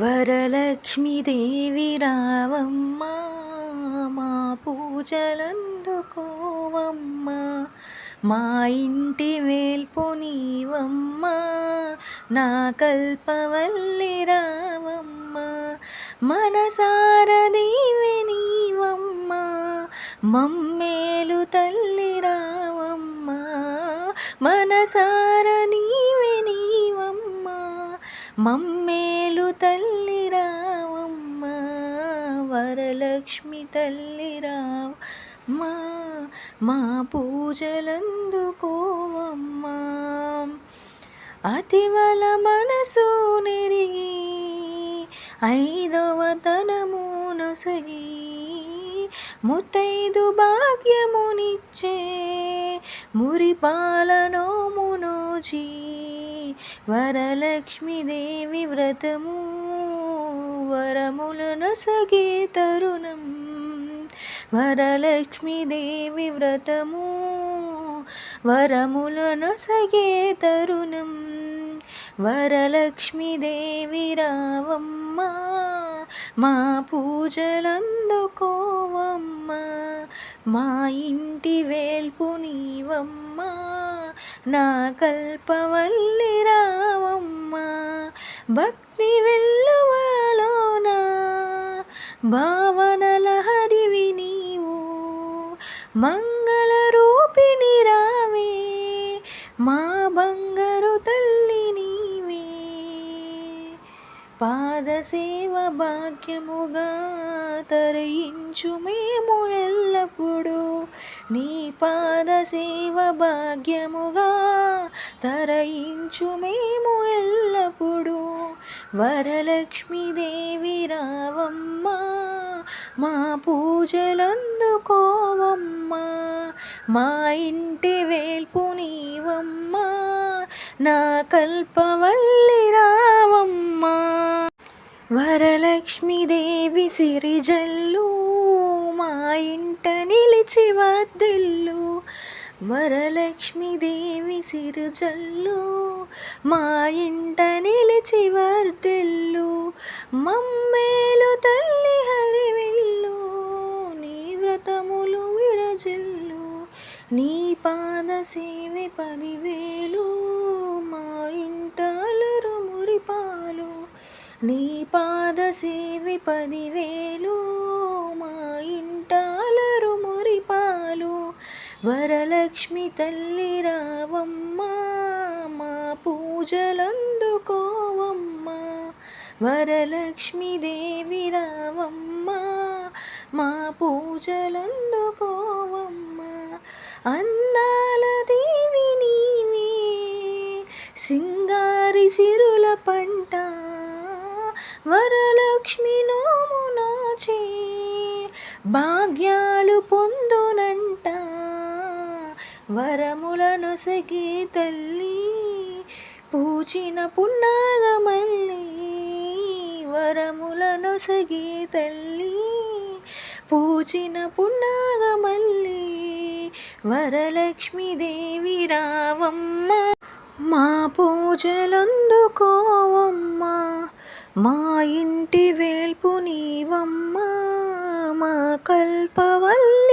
వరలక్ష్మీదేవి రావమ్మా, మా పూజలందుకోవమ్మా, మా ఇంటి వేల్పు నీవమ్మా, నా కల్పవల్లి రావమ్మా, మనసార దీవె నీవమ్మా, మమ్మేలు తల్లి రావమ్మా, మనసార నీవె నీవమ్మా, మమ్మేలు తల్లి రావమ్మా, వరలక్ష్మి తల్లి రావమ్మా, మా పూజలందుకోవమ్మా. అతివల మనసు నెరిగి ఐదవ తనము నొసగి ముత్తైదు భాగ్యమునిచ్చే మురిపాలనోము నోచి వరలక్ష్మీదేవి వ్రతము వరములనొసగే తరుణం, వరలక్ష్మీదేవి వ్రతము వరములనొసగే తరుణం, వరలక్ష్మీదేవి రావమ్మా, మా పూజలందుకోవమ్మా, మా ఇంటి వేల్పు నీవమ్మా, నా కల్పవల్లి రావమ్మా, భక్తి వెల్లువలోన భావనల హరివి నీవు, మంగళ రూపిణి రావే, మా బంగారు తల్లి నీవే, పాదసేవ భాగ్యముగా తరయించు మేము ఎల్లప్పుడూ, నీ పాదసేవ భాగ్యముగా తరయించు మేము ఎల్లప్పుడూ, వరలక్ష్మీదేవి రావమ్మా, మా పూజలందుకోవమ్మా, మా ఇంటి వేల్పు నీవమ్మా, నా కల్పవల్లి రావమ్మా. వరలక్ష్మీదేవి సిరిజల్లు మా ఇంట నిలిచి వర్ధిల్లు, వరలక్ష్మీదేవి సిరిజల్లు మా ఇంట నిలిచి వర్ధిల్లు, మమ్మేలు తల్లి హరివిల్లు, నీ వ్రతములు విరజిల్లు, నీ పాద సేవె 10,000, మా ఇంట అలరు మురిపాలు, నీ పాద సేవె 10,000, మా ఇంట అలరు మురిపాలు, వరలక్ష్మి తల్లి రావమ్మా, మా పూజలందుకోవమ్మా, వరలక్ష్మీదేవి రావమ్మా, మా పూజలందుకోవమ్మా. అందాల దేవి నీవే, సింగారి సిరుల పంట, వరలక్ష్మి నోము నోచే భాగ్యాలు పొందునంట, వరములనొసగే తల్లి పూచిన పున్నాగమల్లి, వరములనొసగే తల్లి పూచిన పున్నాగమల్లి, వరలక్ష్మీదేవి రావమ్మా, మా పూజలందుకోవమ్మా, మా ఇంటి వేల్పు నీవమ్మా, మా కల్పవల్లి